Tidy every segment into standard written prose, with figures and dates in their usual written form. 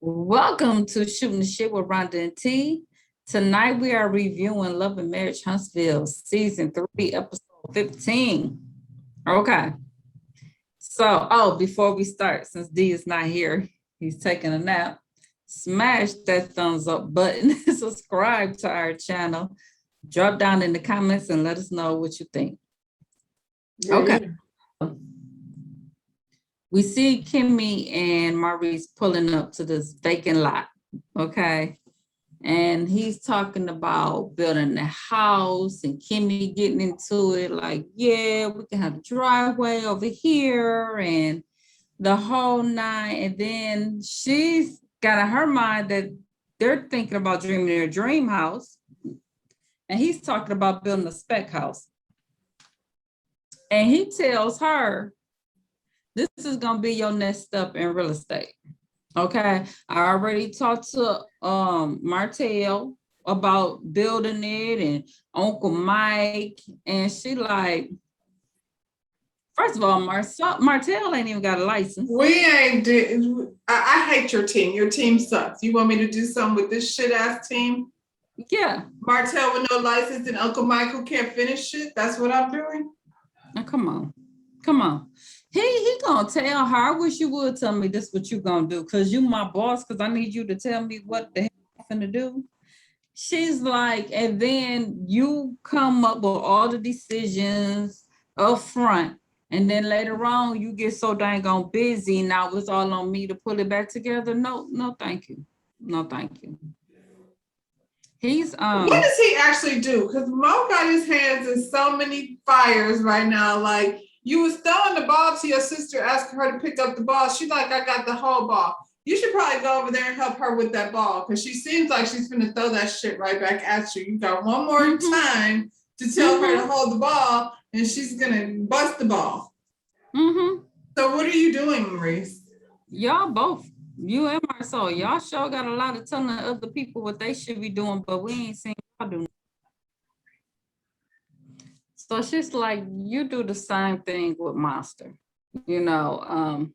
Welcome to Shooting the Shit with Rhonda and T. Tonight we are reviewing Love and Marriage Huntsville, Season 3, Episode 15. Okay. So, before we start, since D is not here, he's taking a nap, smash that thumbs up button, subscribe to our channel, drop down in the comments and let us know what you think. Okay. We see Kimmy and Maurice pulling up to this vacant lot, okay? And he's talking about building a house and Kimmy getting into it like, yeah, we can have a driveway over here and the whole nine. And then she's got in her mind that they're thinking about dreaming their dream house. And he's talking about building a spec house. And he tells her, this is going to be your next step in real estate. Okay. I already talked to Martell about building it and Uncle Mike. And she like, first of all, Martell ain't even got a license. We ain't I hate your team. Your team sucks. You want me to do something with this shit ass team? Yeah. Martell with no license and Uncle Mike who can't finish shit. That's what I'm doing. Now, come on. He gonna tell her, I wish you would tell me this what you gonna do, because you my boss, because I need you to tell me what the hell I'm finna do. She's like, and then you come up with all the decisions up front, and then later on you get so dang on busy, now it's all on me to pull it back together. No, thank you. No, thank you. He's what does he actually do? Because Mo got his hands in so many fires right now. Like, you was throwing the ball to your sister, asking her to pick up the ball. She's like, I got the whole ball. You should probably go over there and help her with that ball, because she seems like she's going to throw that shit right back at you. You got one more time to tell her to hold the ball, and she's going to bust the ball. So what are you doing, Maurice? Y'all both, you and Marcel, y'all sure got a lot of telling other people what they should be doing, but we ain't seen y'all do. So she's like, you do the same thing with Monster. You know,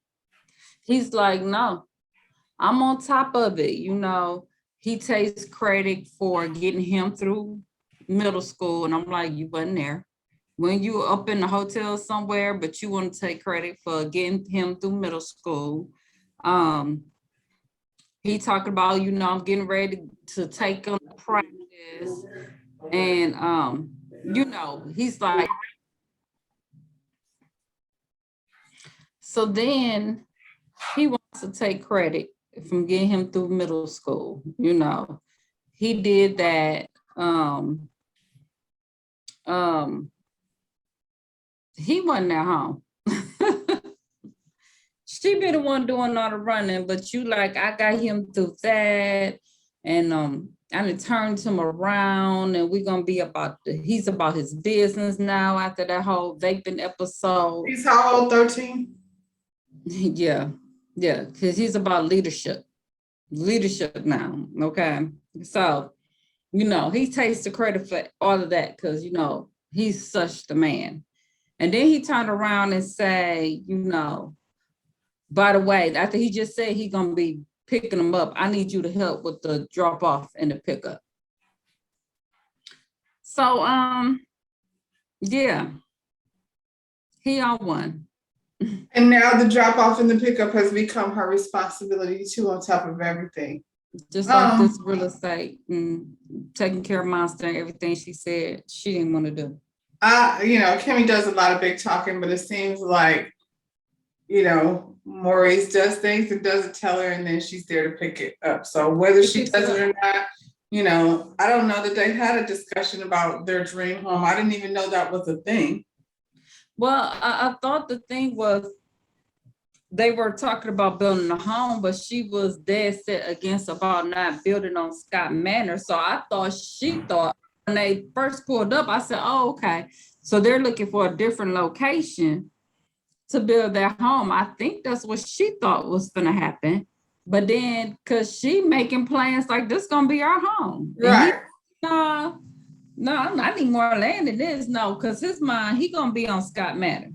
he's like, no, I'm on top of it. You know, he takes credit for getting him through middle school. And I'm like, you wasn't there. When you up in the hotel somewhere, but you want to take credit for getting him through middle school. He talked about, you know, I'm getting ready to take him to practice. And, you know, he's like, so then he wants to take credit from getting him through middle school. You know, he did that. He wasn't at home. She be the one doing all the running, but you like, I got him through that. And I done turned him around, and we're gonna be he's about his business now after that whole vaping episode. He's how old, 13? Yeah, because he's about leadership now, okay? So, you know, he takes the credit for all of that because, you know, he's such the man. And then he turned around and say, you know, by the way, after he just said he's gonna be picking them up, I need you to help with the drop off and the pickup. So, yeah, he on one. And now the drop off and the pickup has become her responsibility too, on top of everything. Just like this real estate and taking care of Monster and everything she said she didn't want to do. You know, Kimmy does a lot of big talking, but it seems like, you know, Maurice does things and doesn't tell her, and then she's there to pick it up. So whether she does it or not, you know, I don't know that they had a discussion about their dream home. I didn't even know that was a thing. Well, I thought the thing was they were talking about building a home, but she was dead set against about not building on Scott Manor. So I thought she thought when they first pulled up, I said, oh, okay. So they're looking for a different location to build their home. I think that's what she thought was going to happen. But then, because she making plans like this going to be our home. Right. No, I need more land than this. No, because his mind, he going to be on Scott Manor.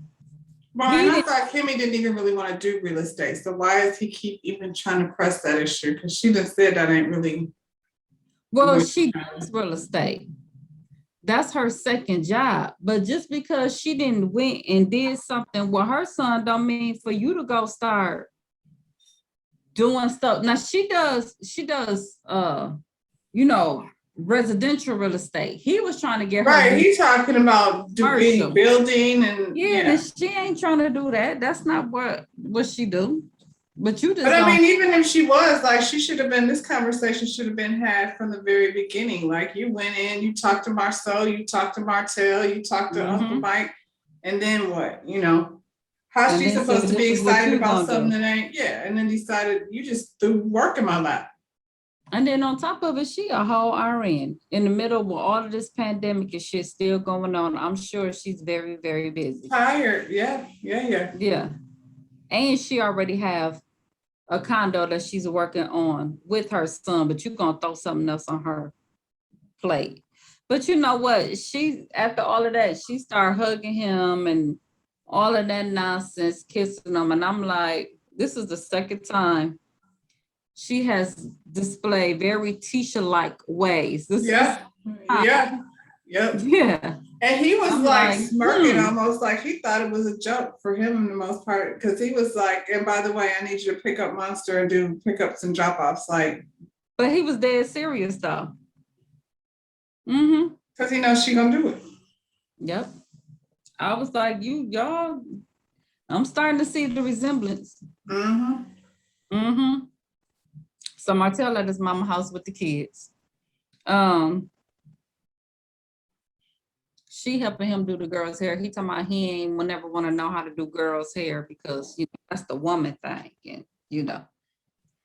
Well, He and I didn't, thought Kimmy didn't even really want to do real estate. So why is he keep even trying to press that issue? Because she just said that ain't really. well, she does real estate. That's her second job. But just because she didn't went and did something with her son don't mean for you to go start doing stuff. Now she does you know, residential real estate. He was trying to get her Right. to do He's talking about any commercial. building and Yeah, and she ain't trying to do that. That's not what she do. But you But just I don't. mean, even if she was, like, she should have been, this conversation should have been had from the very beginning. Like, you went in, you talked to Marcel, you talked to Martell, you talked to Uncle Mike, and then what? You know, how's And she then say, supposed to be this is what excited you about gonna something do. that ain't, yeah, and then decided you just threw work in my lap. And then on top of it, she a whole RN in the middle of all of this pandemic and shit still going on. I'm sure she's very, very busy. Tired, yeah. Yeah. And she already have a condo that she's working on with her son, but you're gonna throw something else on her plate. But you know what? She, after all of that, she started hugging him and all of that nonsense, kissing him. And I'm like, this is the second time she has displayed very Tisha-like ways. Yeah, yep. Yeah. And he was I'm like like, smirking almost like he thought it was a joke for him in the most part. Cause he was like, and by the way, I need you to pick up Monster and do pickups and drop offs. Like, but he was dead serious though. Mm-hmm. cause he knows she gonna do it. Yep. I was like, y'all, I'm starting to see the resemblance. Mm-hmm. Mm-hmm. So Martell at his mama house with the kids. She helping him do the girls' hair. He talking about he ain't will never want to know how to do girls' hair because you know that's the woman thing, and you know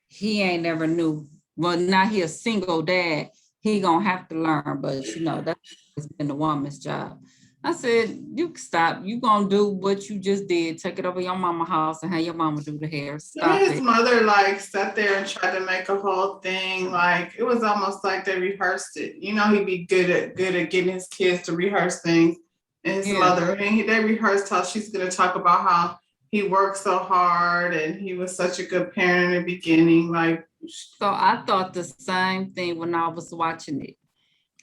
he ain't never knew. Well, now he a single dad. He gonna have to learn, but you know that's been the woman's job. I said, you can stop. You gonna do what you just did. Take it over your mama house and have your mama do the hair. Stop His it. mother like sat there and tried to make a whole thing. Like it was almost like they rehearsed it. You know, he'd be good at getting his kids to rehearse things. And his mother, and they rehearsed how she's gonna talk about how he worked so hard and he was such a good parent in the beginning. Like, so I thought the same thing when I was watching it.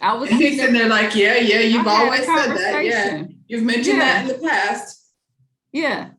I was and he's sitting there like, yeah, you've always said that. Yeah, you've mentioned that in the past. Yeah.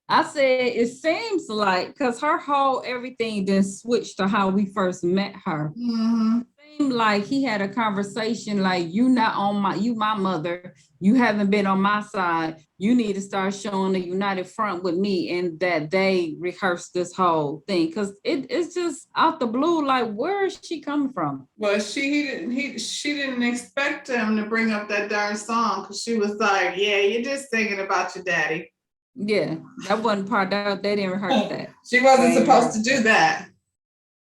I said, it seems like, because her whole everything then switched to how we first met her. Mm-hmm. It seemed like he had a conversation like, you not on you my mother, you haven't been on my side, you need to start showing a united front with me, and that they rehearsed this whole thing because it's just out the blue, like where is she coming from? Well, she didn't expect him to bring up that darn song because she was like, yeah, you're just singing about your daddy. Yeah, that wasn't part of, they didn't rehearse that. She wasn't supposed to do that.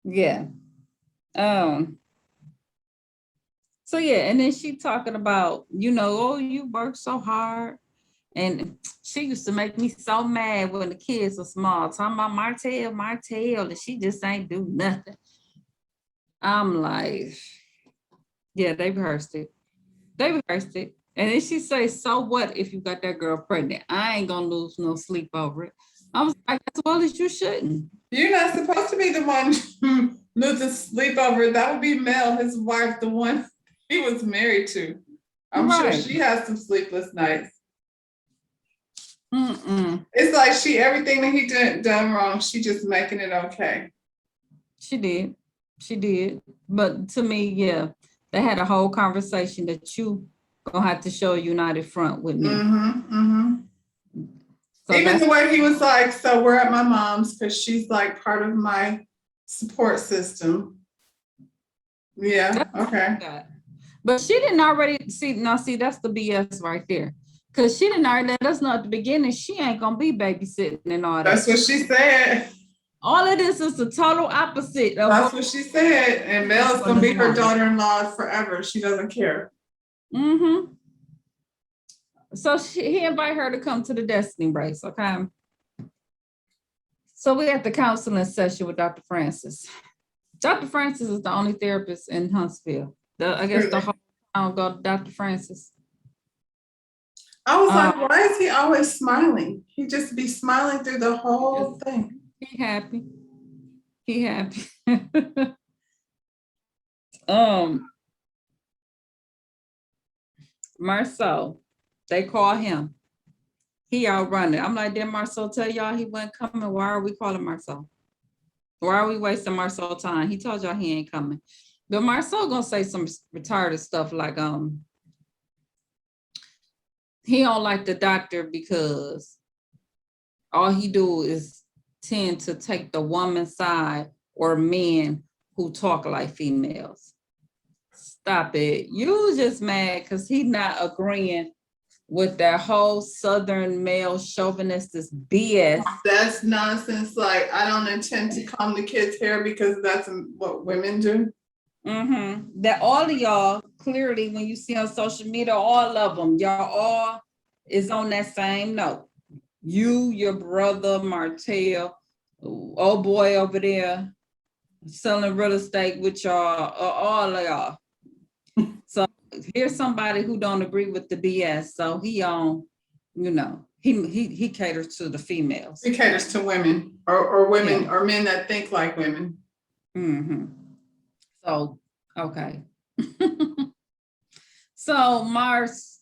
Yeah. So yeah, and then she talking about, you know, oh, you work so hard. And she used to make me so mad when the kids were small, talking about Martell, and she just ain't do nothing. I'm like, yeah, they rehearsed it. And then she say, so what if you got that girl pregnant? I ain't gonna lose no sleep over it. I was like, as well as you shouldn't. You're not supposed to be the one losing sleep over it. That would be Mel, his wife, the one he was married to. I'm sure she has some sleepless nights. It's like everything that he done wrong, she just making it okay. She did. But to me, yeah, they had a whole conversation that you gonna have to show a united front with me. So even the way he was like, so we're at my mom's because she's like part of my support system. Yeah, okay. But she didn't already see, that's the BS right there. Because she didn't already let us know at the beginning she ain't gonna be babysitting and all that. That's what she said. All of this is the total opposite of that's what she said. And Mel's gonna be her daughter-in-law forever. She doesn't care. So he invited her to come to the Destiny Brace, okay? So we had the counseling session with Dr. Francis. Dr. Francis is the only therapist in Huntsville. I guess the whole town go to Dr. Francis. I was Um, like, why is he always smiling? He just be smiling through the whole just, thing. he happy. He happy. um, Marceau, they call him. He out running. I'm like, did Marceau tell y'all he wasn't coming? Why are we calling Marceau? Why are we wasting Marceau time? He told y'all he ain't coming. But Marceau gonna say some retarded stuff like, he don't like the doctor because all he do is tend to take the woman's side or men who talk like females. Stop it. You just mad because he not agreeing with that whole Southern male chauvinist BS. That's nonsense. Like, I don't intend to comb the kids' hair because that's what women do. That all of y'all, clearly, when you see on social media, all of them, y'all all is on that same note. You, your brother, Martell, old boy over there, selling real estate with y'all, all of y'all. So here's somebody who don't agree with the BS. So he on, he caters to the females. He caters to women or women or men that think like women. So, okay. So Maurice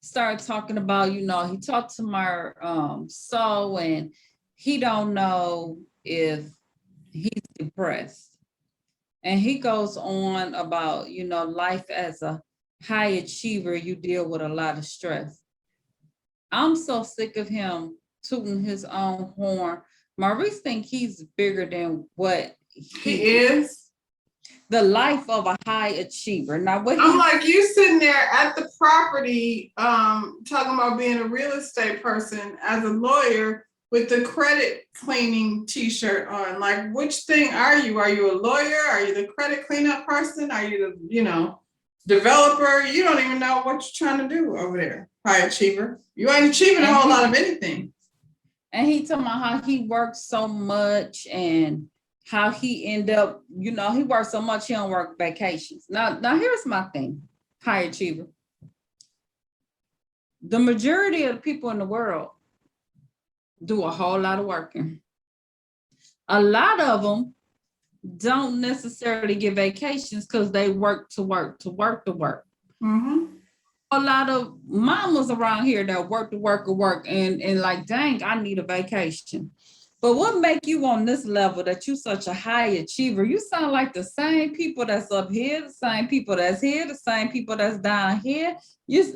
started talking about, he talked to Marceau and he don't know if he's depressed. And he goes on about, life as a high achiever, you deal with a lot of stress. I'm so sick of him tooting his own horn. Maurice think he's bigger than what he is. The life of a high achiever. Now, what I'm like, you sitting there at the property, talking about being a real estate person as a lawyer with the credit cleaning t-shirt on. Like, which thing are you? Are you a lawyer? Are you the credit cleanup person? Are you the, developer? You don't even know what you're trying to do over there, high achiever. You ain't achieving a whole lot of anything. And he talking about how he works so much and how he end up, he works so much, he don't work vacations. Now here's my thing, high achiever. The majority of the people in the world do a whole lot of working. A lot of them don't necessarily get vacations because they work to work. A lot of mamas around here that work and like, dang, I need a vacation. But what make you on this level that you such a high achiever? You sound like the same people that's up here, the same people that's here, the same people that's down here.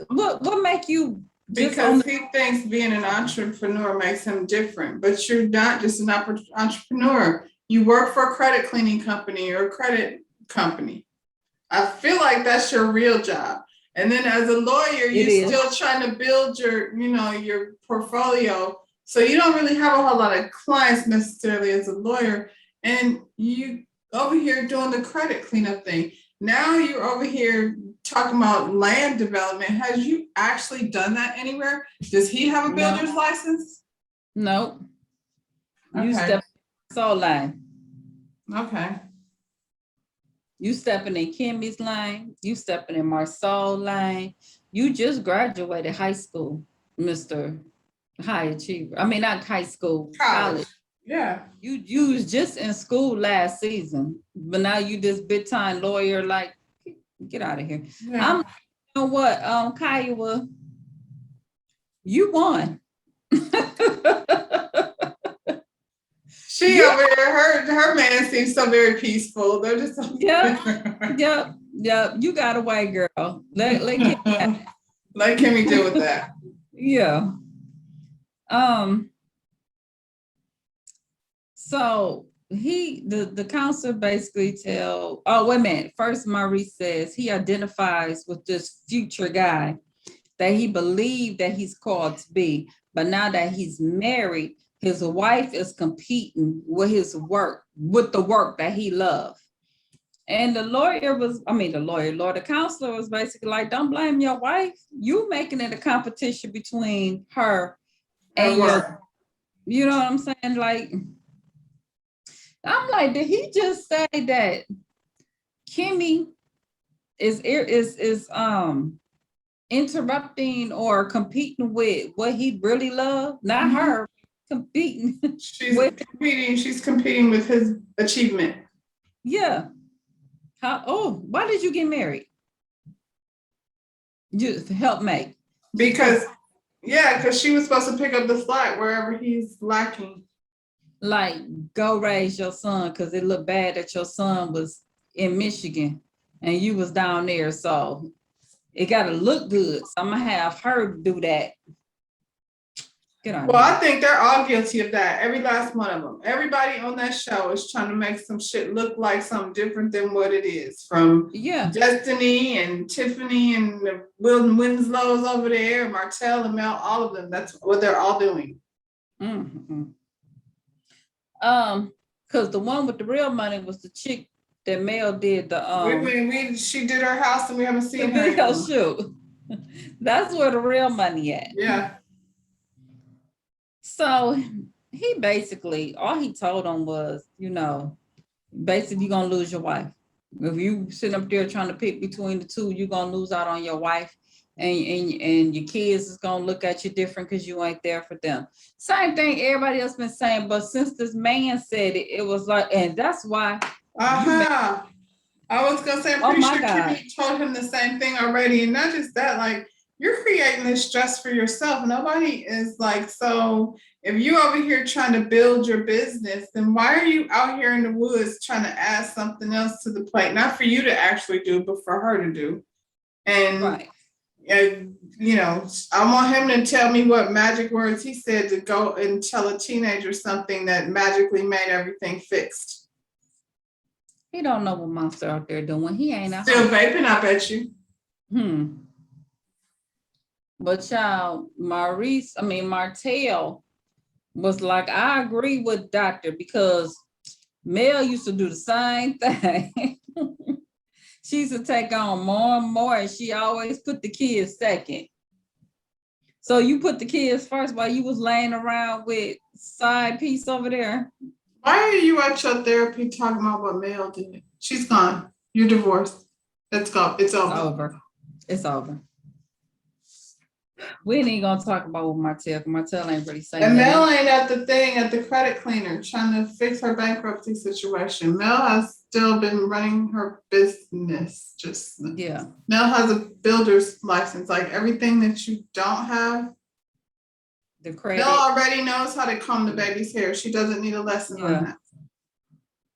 What make you because he thinks being an entrepreneur makes him different, but you're not just an entrepreneur. You work for a credit cleaning company or a credit company. I feel like that's your real job. And then as a lawyer, you're still trying to build your portfolio. So you don't really have a whole lot of clients necessarily as a lawyer. And you over here doing the credit cleanup thing. Now you're over here talking about land development. Has you actually done that anywhere? Does he have a builder's license? No. You step soul line. Okay. You stepping in Kimmy's lane. You stepping in Marceau's lane. You just graduated high school, Mr. High Achiever. I mean, not high school, college. Yeah. You was just in school last season, but now you this big time lawyer. Like, get out of here. Yeah. You know what, Kiowa, you won. She over here, her man seems so very peaceful. They're just yep. You got away, girl. Let Kimmy deal with that. Yeah. So the counselor basically wait a minute. First, Maurice says he identifies with this future guy that he believed that he's called to be, but now that he's married, his wife is competing with the work that he loved. And the counselor was basically like, don't blame your wife. You making it a competition between her and you know what I'm saying? Like, I'm like, did he just say that Kimmy is interrupting or competing with what he really loved, not her competing with. She's competing with his achievement. Yeah. Why did you get married? You help make. Because she was supposed to pick up the slack wherever he's lacking. Like, go raise your son, because it looked bad that your son was in Michigan and you was down there. So it got to look good. So I'm going to have her do that. Well, I think they're all guilty of that. Every last one of them. Everybody on that show is trying to make some shit look like something different than what it is. From Destiny and Tiffany and the Winslow's over there, Martell and Mel, all of them. That's what they're all doing. Mm-hmm. Because the one with the real money was the chick that Mel did the she did her house and we haven't seen her anymore. Shoot. That's where the real money at. Yeah. So he basically, all he told them was, basically you're gonna lose your wife. If you sit up there trying to pick between the two, you're gonna lose out on your wife, and your kids is gonna look at you different because you ain't there for them. Same thing everybody else been saying, but since this man said it, it was like, and that's why. I was gonna say, I'm pretty sure Kimmy told him the same thing already, and not just that, like, you're creating this stress for yourself. Nobody is like, so if you over here trying to build your business, then why are you out here in the woods trying to add something else to the plate? Not for you to actually do, but for her to do. And, I want him to tell me what magic words he said to go and tell a teenager something that magically made everything fixed. He don't know what Monster out there doing. He ain't still vaping, I bet you. But child, Martell was like, I agree with Doctor, because Mel used to do the same thing. She used to take on more and more, and she always put the kids second. So you put the kids first while you was laying around with side piece over there. Why are you at your therapy talking about what Mel did? She's gone. You're divorced. Let's go. It's over. It's over. We ain't even gonna talk about what Martell. Martell ain't really saying. And Mel ain't at the credit cleaner trying to fix her bankruptcy situation. Mel has still been running her business. Mel has a builder's license. Like, everything that you don't have, the credit. Mel already knows how to comb the baby's hair. She doesn't need a lesson on that.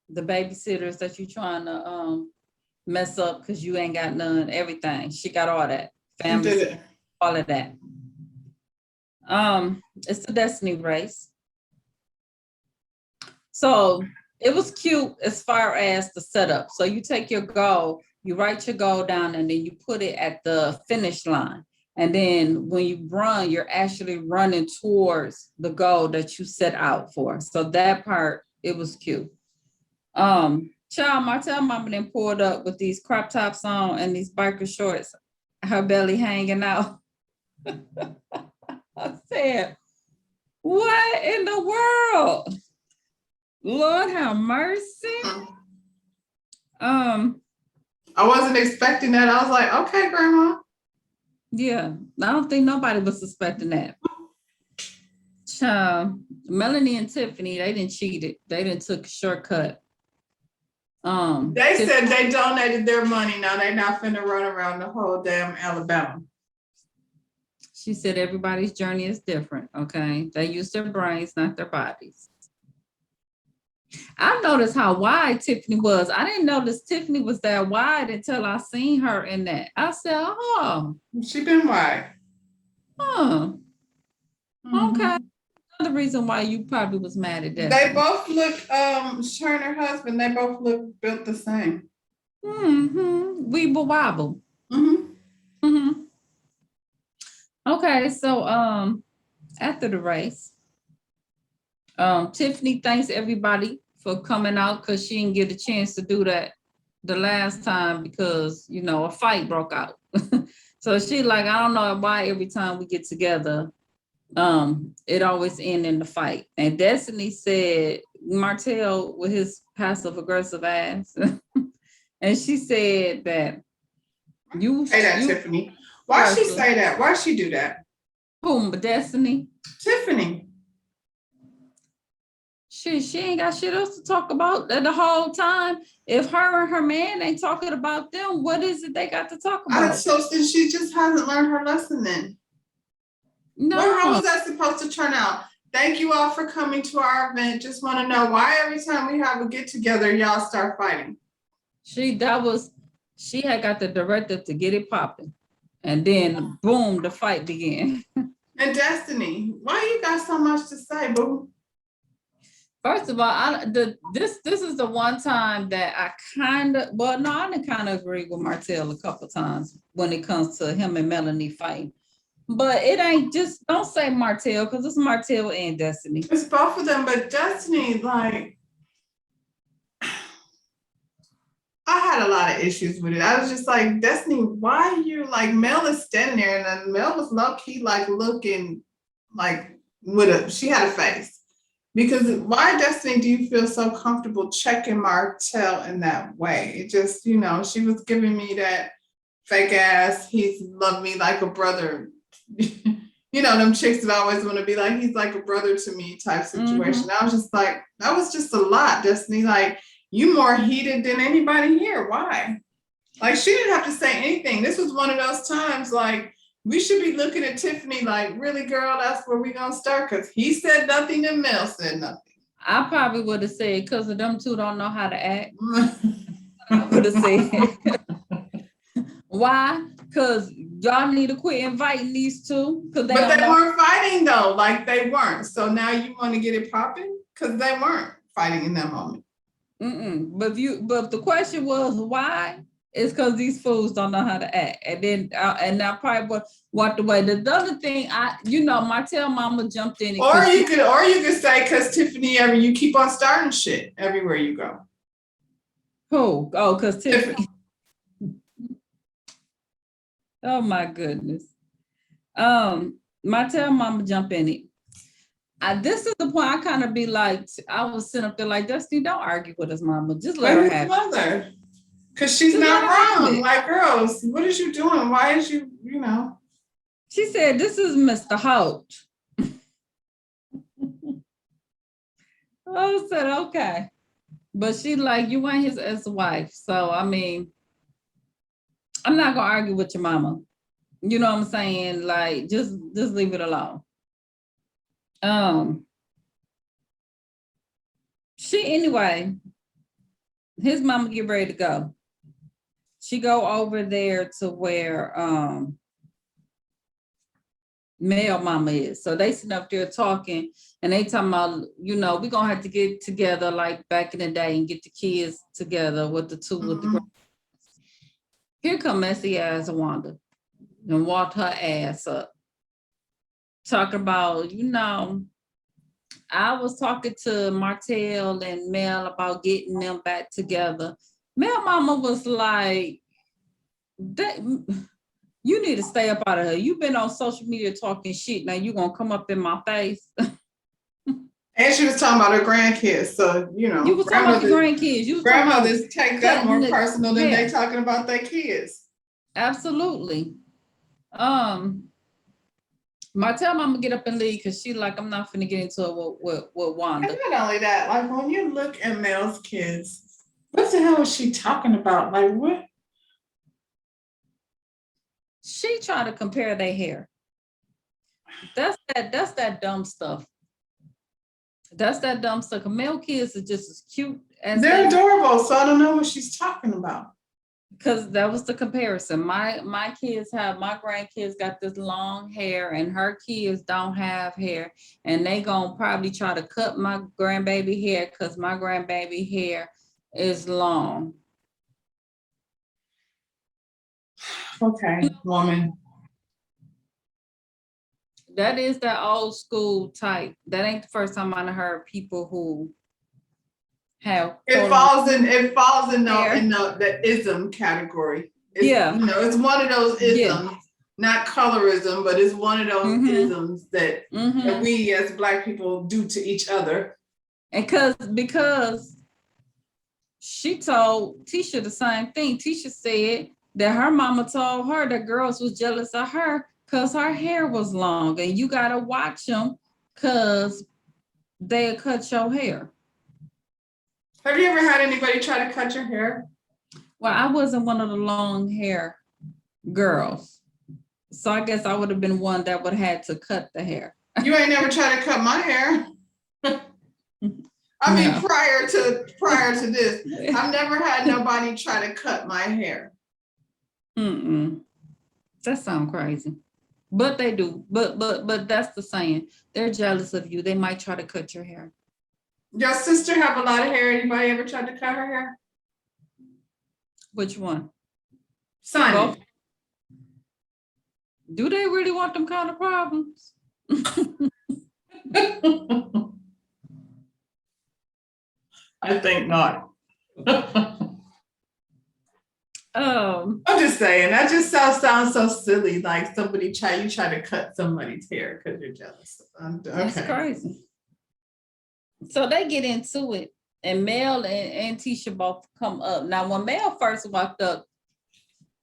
The babysitters that you trying to mess up because you ain't got none. Everything. She got all that. Family. All of that. It's the Destiny race. So it was cute as far as the setup. So you take your goal, you write your goal down, and then you put it at the finish line. And then when you run, you're actually running towards the goal that you set out for. So that part, it was cute. Child, Martell mama then pulled up with these crop tops on and these biker shorts, her belly hanging out. I said, what in the world? Lord have mercy. I wasn't expecting that. I was like, okay, Grandma. Yeah, I don't think nobody was suspecting that. Melanie and Tiffany, they didn't cheat it. They didn't took a shortcut. They said they donated their money. Now they're not finna run around the whole damn Alabama. She said everybody's journey is different, okay? They use their brains, not their bodies. I noticed how wide Tiffany was. I didn't notice Tiffany was that wide until I seen her in that. I said, oh. She been wide. Oh. Okay. Another reason why you probably was mad at that. They both look, her and her husband, they both look built the same. Weeble wobble. Okay, so after the race, Tiffany thanks everybody for coming out because she didn't get a chance to do that the last time because, a fight broke out. So she like, I don't know why every time we get together, it always ends in the fight. And Destiny said, Martell with his passive aggressive ass. And she said that Tiffany. Why she say that? Why she do that? Whom? Destiny? Tiffany. She ain't got shit else to talk about the whole time. If her and her man ain't talking about them, what is it they got to talk about? So she just hasn't learned her lesson then. No. Well, how was that supposed to turn out? Thank you all for coming to our event. Just want to know why every time we have a get together, y'all start fighting. She had got the directive to get it popping. And then boom, the fight began. And Destiny, why you got so much to say, boo? First of all, this is the one time that I I didn't kind of agree with Martell a couple times when it comes to him and Melanie fighting. But it ain't just, don't say Martell, because it's Martell and Destiny. It's both of them, but Destiny, like, I had a lot of issues with it. I was just like, Destiny, why are you like, Mel is standing there, and then Mel was low-key like looking like she had a face. Because why, Destiny, do you feel so comfortable checking Martell in that way? It just, she was giving me that fake ass, he's loved me like a brother. Them chicks that always want to be like, he's like a brother to me type situation. I was just like, that was just a lot, Destiny. Like, you more heated than anybody here. Why? Like, she didn't have to say anything. This was one of those times, like, we should be looking at Tiffany like, really, girl, that's where we're going to start, because he said nothing and Mel said nothing. I probably would have said, because of them two don't know how to act. I would have said. Why? Because y'all need to quit inviting these two. But they weren't fighting, though. Like, they weren't. So now you want to get it popping? Because they weren't fighting in that moment. But if the question was why, it's because these fools don't know how to act. And then and I probably walked away. The other thing, Martell mama jumped in. Or you could say, because Tiffany, you keep on starting shit everywhere you go. Who? Oh, because Tiffany. Oh my goodness. Martell mama jump in it. This is the point I kind of be like, I was sitting up there like, Dusty, don't argue with us, mama. Just let her have mother. Because she's not wrong. Like, girls, what is you doing? Why is you? She said, this is Mr. Holt. I said, okay. But she like, you ain't his ex-wife. So, I mean, I'm not going to argue with your mama. You know what I'm saying? Like, just leave it alone. Anyway, his mama get ready to go. She go over there to where Mel mama is. So they sitting up there talking, and they talking about, we're gonna have to get together like back in the day and get the kids together with the two with the. Here come messy ass Wanda and walked her ass up. Talking about, I was talking to Martell and Mel about getting them back together. Mel mama was like, you need to stay up out of her. You've been on social media talking shit. Now you're going to come up in my face. And she was talking about her grandkids. So, you was talking about the grandkids. Grandmothers take that more personal than they talking about their kids. Absolutely. Martell mama get up and leave because she like, I'm not finna get into it with Wanda. And not only that, like when you look at Mel's kids, what the hell is she talking about? Like what? She tried to compare their hair. That's that dumb stuff. That's that dumb stuff. Male kids are just as cute as they're adorable. So I don't know what she's talking about. Because that was the comparison. My grandkids got this long hair, and her kids don't have hair, and they gonna probably try to cut my grandbaby hair because my grandbaby hair is long. Okay, woman. That is that old school type. That ain't the first time I heard people who have. It falls in the ism category. It's one of those isms, not colorism, but it's one of those isms that we as Black people do to each other. And because she told Tisha the same thing. Tisha said, that her mama told her that girls was jealous of her because her hair was long, and you gotta watch them because they'll cut your hair. Have you ever had anybody try to cut your hair? Well, I wasn't one of the long hair girls, so I guess I would have been one that would have had to cut the hair. You ain't never tried to cut my hair. I mean, No. prior to this, I've never had nobody try to cut my hair. That sounds crazy, but they do. But that's the saying. They're jealous of you. They might try to cut your hair. Your sister have a lot of hair. Anybody ever tried to cut her hair? Which one? Sonny. Both. Do they really want them kind of problems? I think not. Um, I'm just saying, that just sounds so silly. Like somebody you try to cut somebody's hair because you're jealous. That's Okay. crazy. So they get into it, and Mel and Tisha both come up. Now, when Mel first walked up,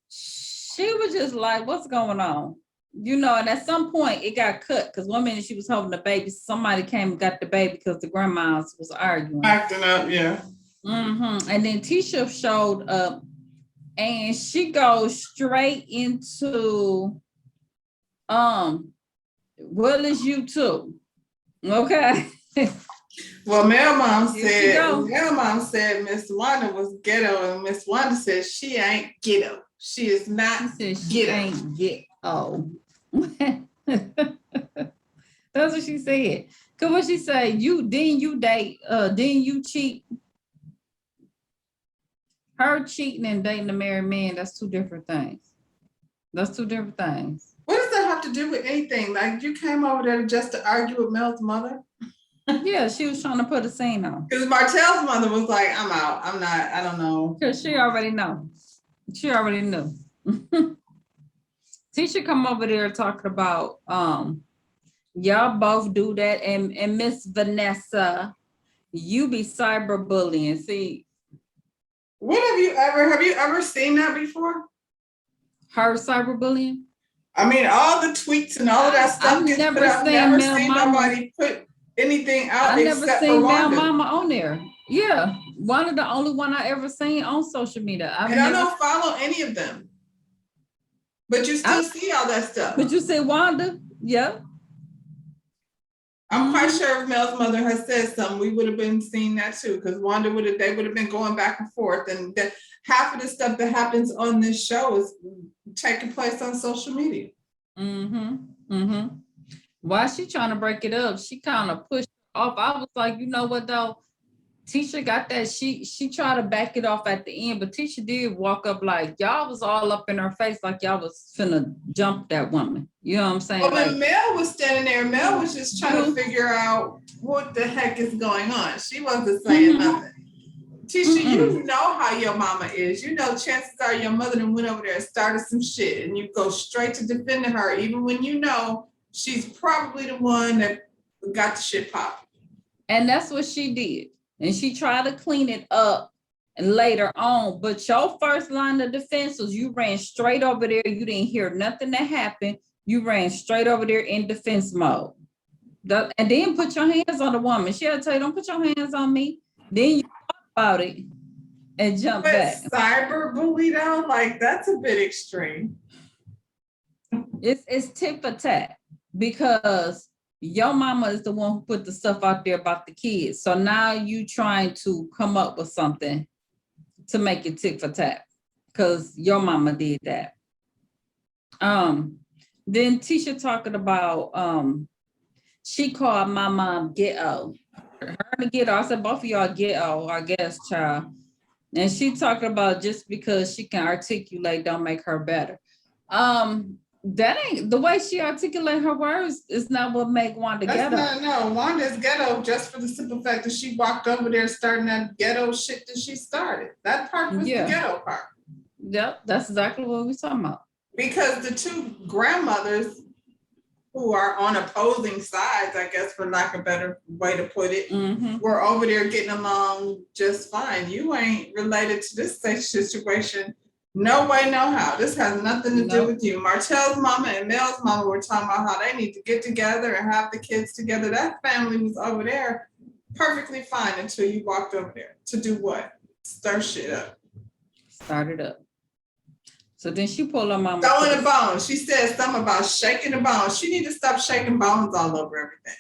she was just like, "What's going on?" You know, and at some point it got cut because one minute she was holding the baby, somebody came and got the baby because the grandmas was arguing. Acting up, yeah. And then Tisha showed up, and she goes straight into, well, it's you too. Okay. Well, Mel Mom Here said Miss Wanda was ghetto, and Miss Wanda said she ain't ghetto. She is not She said she ghetto. ain't ghetto. That's what she said. Cause what she say, didn't you cheat? Her cheating and dating a married man, that's two different things. That's two different things. What does that have to do with anything? Like you came over there just to argue with Mel's mother? Yeah, she was trying to put a scene on. Because Martell's mother was like, I'm out. I'm not, I don't know. Because she already know. She already knew. Tisha come over there talking about y'all both do that, and Miss Vanessa, you be cyberbullying. See, have you ever seen that before? her cyberbullying? I mean, all the tweets and all of that stuff. I've never seen nobody put anything out I never except seen for Mel Wanda. Mama on there. Yeah, one of the only one I ever seen on social media. I don't follow any of them. But you still see all that stuff. But you say Wanda? Yeah. I'm quite sure if Mel's mother has said something, we would have been seeing that too, because Wanda they would have been going back and forth, and half of the stuff that happens on this show is taking place on social media. Why she trying to break it up? She kind of pushed off. I was like, you know what though? Tisha got that. She tried to back it off at the end, but Tisha did walk up like y'all was all up in her face, like y'all was finna jump that woman. You know what I'm saying? Well, when Mel was standing there, Mel was just trying to figure out what the heck is going on. She wasn't saying nothing. Tisha, you know how your mama is. You know, chances are your mother done went over there and started some shit, and you go straight to defending her, even when you know she's probably the one that got the shit popped. And that's what she did. And she tried to clean it up later on. But your first line of defense was you ran straight over there. You didn't hear nothing that happened. You ran straight over there in defense mode. And then put your hands on the woman. She'll tell you, don't put your hands on me. Then you talk about it and jump back. Cyberbully though, like that's a bit extreme. It's tit for tat because your mama is the one who put the stuff out there about the kids. So now you trying to come up with something to make it tit for tat because your mama did that. Then Tisha talking about she called my mom ghetto. Her and ghetto. I said both of y'all ghetto, I guess, child. And she talking about just because she can articulate don't make her better. That ain't the way she articulate her words is not what make Wanda ghetto. No, Wanda's ghetto just for the simple fact that she walked over there starting that ghetto shit that she started. That part was the ghetto part. Yep, that's exactly what we're talking about. Because the two grandmothers who are on opposing sides, I guess for lack of a better way to put it, were over there getting along just fine. You ain't related to this situation No way, no how. This has nothing to do Nope. with you. Martell's mama and Mel's mama were talking about how they need to get together and have the kids together. That family was over there perfectly fine until you walked over there to do what? Stir shit up. Started up. So then she pulled her mama. Throwing a bone. She said something about shaking the bone. She need to stop shaking bones all over everything.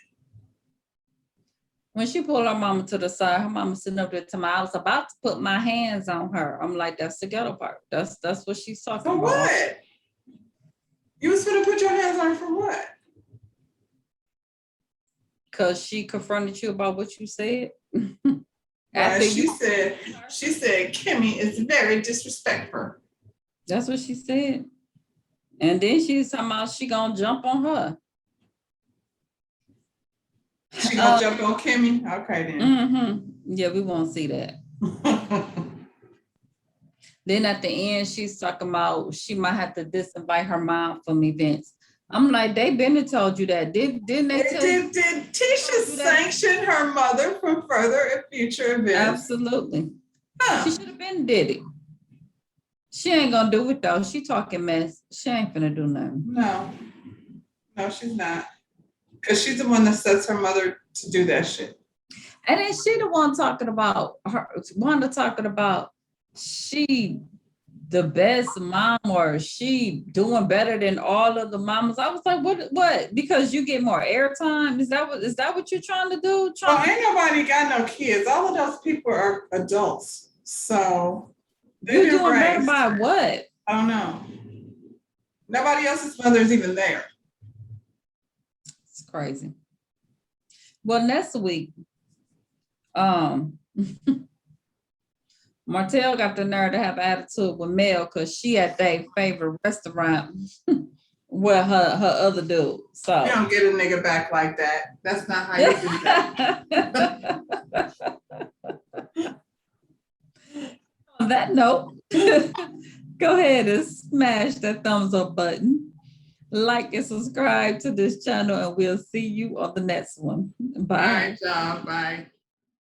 When she pulled her mama to the side, her mama sitting up there to me. I was about to put my hands on her. I'm like, that's the ghetto part. That's what she's talking For about. what? You was gonna put your hands on her for what? Because she confronted you about what you said. Right, she said, Kimmy is very disrespectful. That's what she said. And then she's talking about she gonna jump on her. She gonna jump on Kimmy? Okay then. Mm-hmm. Yeah, we won't see that. Then at the end, she's talking about she might have to disinvite her mom from events. I'm like, they been and told you that. Didn't they tell you? Did Tisha sanction her mother from further and future events? Absolutely. Huh. She should have been did it. She ain't gonna do it though. She talking mess. She ain't gonna do nothing. No, she's not. Because she's the one that sets her mother to do that shit. And then she the one talking about her, she the best mom, or she doing better than all of the mamas. I was like, what? Because you get more airtime? Is that what you're trying to do? Well, ain't nobody got no kids. All of those people are adults. So you're doing better by what? I don't know. Nobody else's mother is even there. It's crazy. Well, next week, Martell got the nerve to have attitude with Mel because she at their favorite restaurant with her other dude. So you don't get a nigga back like that. That's not how you do that. On that note, go ahead and smash that thumbs up button. Like and subscribe to this channel, and we'll see you on the next one. Bye. All right, y'all. Bye.